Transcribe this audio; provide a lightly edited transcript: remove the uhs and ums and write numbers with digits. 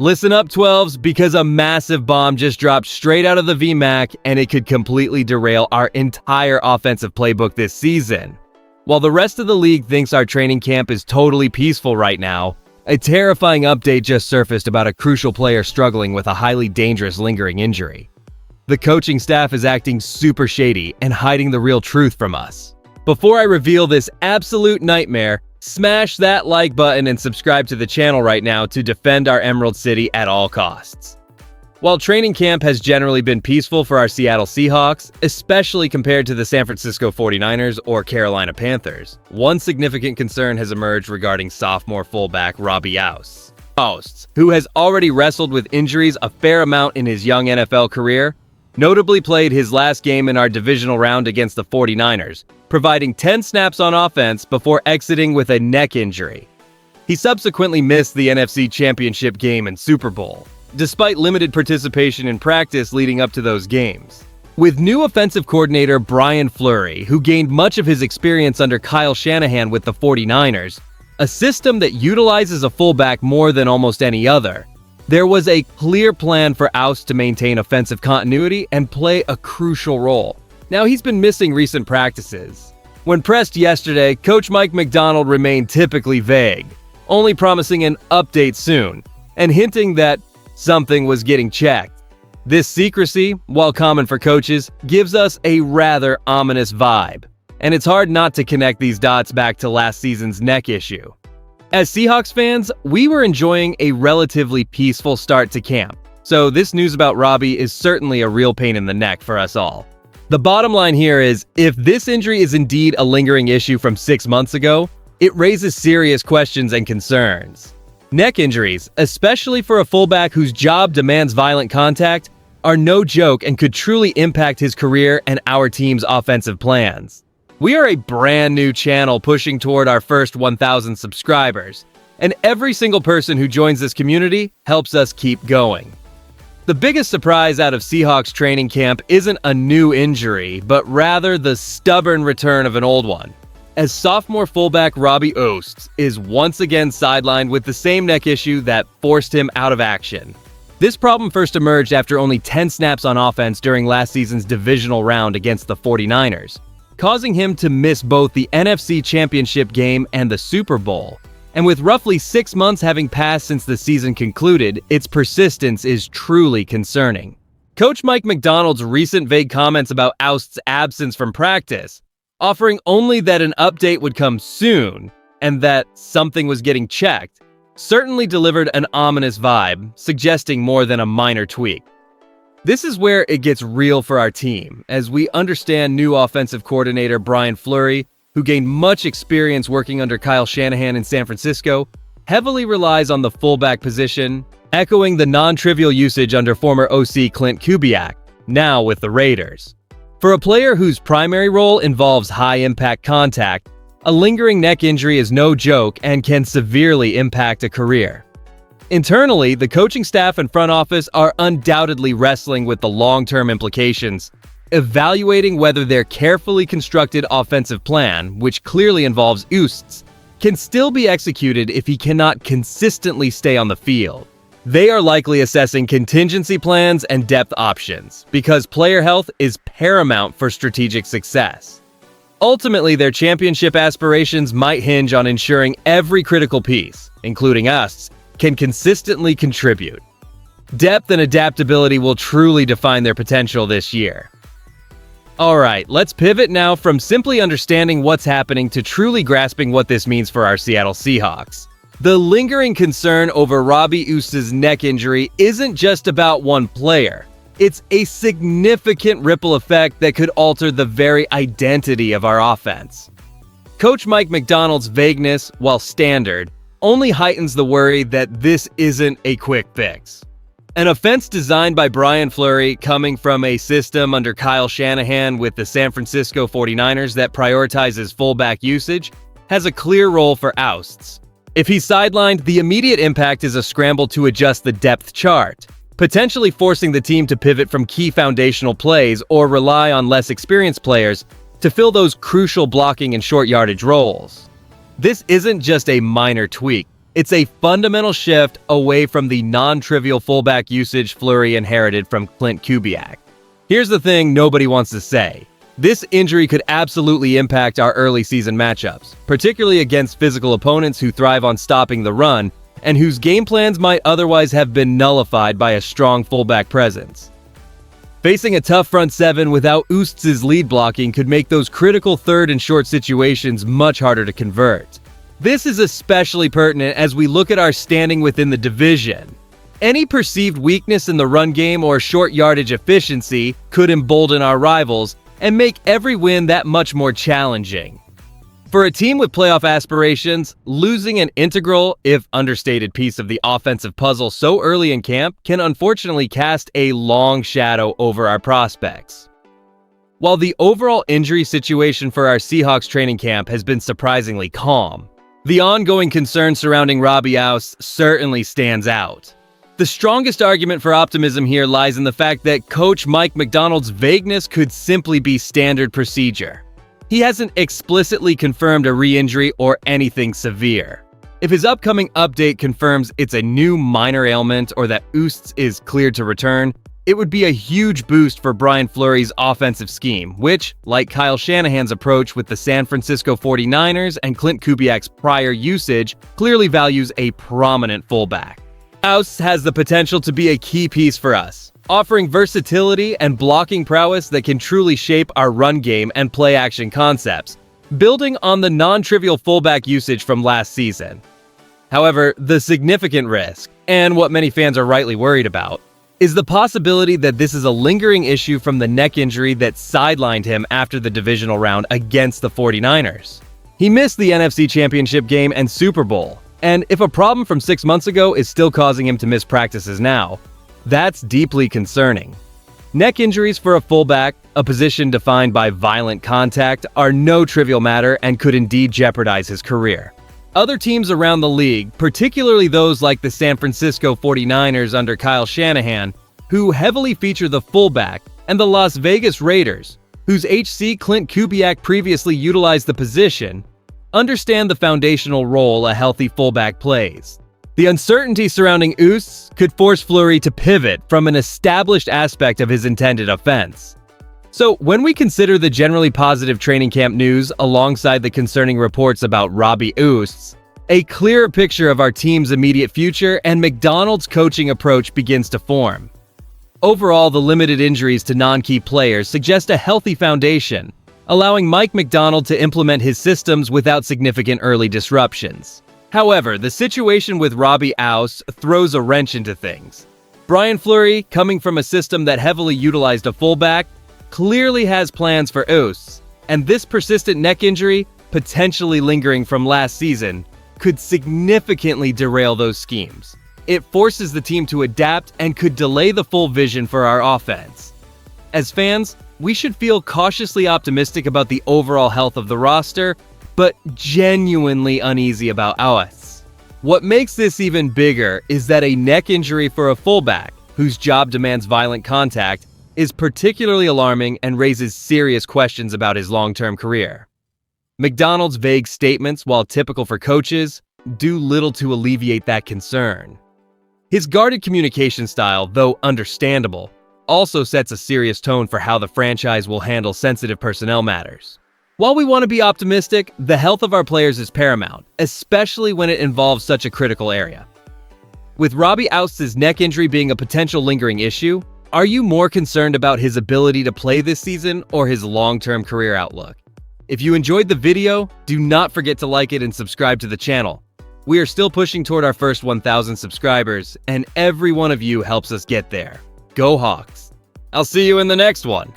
Listen up, 12s, because a massive bomb just dropped straight out of the VMAC, and it could completely derail our entire offensive playbook this season. While the rest of the league thinks our training camp is totally peaceful right now, a terrifying update just surfaced about a crucial player struggling with a highly dangerous lingering injury. The coaching staff is acting super shady and hiding the real truth from us. Before I reveal this absolute nightmare, smash that like button and subscribe to the channel right now to defend our Emerald City at all costs. While training camp has generally been peaceful for our Seattle Seahawks, especially compared to the San Francisco 49ers or Carolina Panthers, one significant concern has emerged regarding sophomore fullback Robbie Ouzts, who has already wrestled with injuries a fair amount in his young NFL career, notably played his last game in our divisional round against the 49ers, providing 10 snaps on offense before exiting with a neck injury. He subsequently missed the NFC Championship game and Super Bowl, despite limited participation in practice leading up to those games. With new offensive coordinator Brian Fleury, who gained much of his experience under Kyle Shanahan with the 49ers, a system that utilizes a fullback more than almost any other, there was a clear plan for Ouzts to maintain offensive continuity and play a crucial role. Now, he's been missing recent practices. When pressed yesterday, Coach Mike Macdonald remained typically vague, only promising an update soon, and hinting that something was getting checked. This secrecy, while common for coaches, gives us a rather ominous vibe, and it's hard not to connect these dots back to last season's neck issue. As Seahawks fans, we were enjoying a relatively peaceful start to camp, so this news about Robbie is certainly a real pain in the neck for us all. The bottom line here is, if this injury is indeed a lingering issue from 6 months ago, it raises serious questions and concerns. Neck injuries, especially for a fullback whose job demands violent contact, are no joke and could truly impact his career and our team's offensive plans. We are a brand new channel pushing toward our first 1,000 subscribers, and every single person who joins this community helps us keep going. The biggest surprise out of Seahawks training camp isn't a new injury, but rather the stubborn return of an old one, as sophomore fullback Robbie Ouzts is once again sidelined with the same neck issue that forced him out of action. This problem first emerged after only 10 snaps on offense during last season's divisional round against the 49ers, causing him to miss both the NFC Championship game and the Super Bowl. And with roughly 6 months having passed since the season concluded, its persistence is truly concerning. Coach Mike Macdonald's recent vague comments about Ouzts' absence from practice, offering only that an update would come soon and that something was getting checked, certainly delivered an ominous vibe, suggesting more than a minor tweak. This is where it gets real for our team, as we understand new offensive coordinator Brian Fleury, who gained much experience working under Kyle Shanahan in San Francisco, heavily relies on the fullback position, echoing the non-trivial usage under former OC Clint Kubiak, now with the Raiders. For a player whose primary role involves high-impact contact, a lingering neck injury is no joke and can severely impact a career. Internally, the coaching staff and front office are undoubtedly wrestling with the long-term implications, evaluating whether their carefully constructed offensive plan, which clearly involves Ouzts, can still be executed if he cannot consistently stay on the field. They are likely assessing contingency plans and depth options, because player health is paramount for strategic success. Ultimately, their championship aspirations might hinge on ensuring every critical piece, including us, can consistently contribute. Depth and adaptability will truly define their potential this year. Alright, let's pivot now from simply understanding what's happening to truly grasping what this means for our Seattle Seahawks. The lingering concern over Robbie Ouzts' neck injury isn't just about one player. It's a significant ripple effect that could alter the very identity of our offense. Coach Mike Macdonald's vagueness, while standard, only heightens the worry that this isn't a quick fix. An offense designed by Brian Fleury, coming from a system under Kyle Shanahan with the San Francisco 49ers that prioritizes fullback usage, has a clear role for Ouzts. If he's sidelined, the immediate impact is a scramble to adjust the depth chart, potentially forcing the team to pivot from key foundational plays or rely on less experienced players to fill those crucial blocking and short yardage roles. This isn't just a minor tweak, It's a fundamental shift away from the non-trivial fullback usage Fleury inherited from Clint Kubiak. Here's the thing nobody wants to say. This injury could absolutely impact our early season matchups, particularly against physical opponents who thrive on stopping the run and whose game plans might otherwise have been nullified by a strong fullback presence. Facing a tough front seven without Ouzts' lead blocking could make those critical third and short situations much harder to convert. This is especially pertinent as we look at our standing within the division. Any perceived weakness in the run game or short yardage efficiency could embolden our rivals and make every win that much more challenging. For a team with playoff aspirations, losing an integral, if understated, piece of the offensive puzzle so early in camp can unfortunately cast a long shadow over our prospects. While the overall injury situation for our Seahawks training camp has been surprisingly calm, the ongoing concern surrounding Robbie Ouzts certainly stands out. The strongest argument for optimism here lies in the fact that Coach Mike Macdonald's vagueness could simply be standard procedure. He hasn't explicitly confirmed a re-injury or anything severe. If his upcoming update confirms it's a new minor ailment or that Ouzts is cleared to return, it would be a huge boost for Brian Fleury's offensive scheme, which, like Kyle Shanahan's approach with the San Francisco 49ers and Clint Kubiak's prior usage, clearly values a prominent fullback. Ouzts has the potential to be a key piece for us, offering versatility and blocking prowess that can truly shape our run game and play-action concepts, building on the non-trivial fullback usage from last season. However, the significant risk, and what many fans are rightly worried about, is the possibility that this is a lingering issue from the neck injury that sidelined him after the divisional round against the 49ers. He missed the NFC Championship game and Super Bowl, and if a problem from 6 months ago is still causing him to miss practices now, that's deeply concerning. Neck injuries for a fullback, a position defined by violent contact, are no trivial matter and could indeed jeopardize his career. Other teams around the league, particularly those like the San Francisco 49ers under Kyle Shanahan, who heavily feature the fullback, and the Las Vegas Raiders, whose HC Clint Kubiak previously utilized the position, understand the foundational role a healthy fullback plays. The uncertainty surrounding Ouzts could force Fleury to pivot from an established aspect of his intended offense. So, when we consider the generally positive training camp news alongside the concerning reports about Robbie Ouzts, a clearer picture of our team's immediate future and Macdonald's coaching approach begins to form. Overall, the limited injuries to non-key players suggest a healthy foundation, allowing Mike Macdonald to implement his systems without significant early disruptions. However, the situation with Robbie Ouzts throws a wrench into things. Brian Fleury, coming from a system that heavily utilized a fullback, clearly has plans for Ouzts, and this persistent neck injury, potentially lingering from last season, could significantly derail those schemes. It forces the team to adapt and could delay the full vision for our offense. As fans, we should feel cautiously optimistic about the overall health of the roster, but genuinely uneasy about Ouzts. What makes this even bigger is that a neck injury for a fullback, whose job demands violent contact, is particularly alarming and raises serious questions about his long-term career. Macdonald's vague statements, while typical for coaches, do little to alleviate that concern. His guarded communication style, though understandable, also sets a serious tone for how the franchise will handle sensitive personnel matters. While we want to be optimistic, the health of our players is paramount, especially when it involves such a critical area. With Robbie Ouzts' neck injury being a potential lingering issue, are you more concerned about his ability to play this season or his long-term career outlook? If you enjoyed the video, do not forget to like it and subscribe to the channel. We are still pushing toward our first 1,000 subscribers, and every one of you helps us get there. Go Hawks! I'll see you in the next one!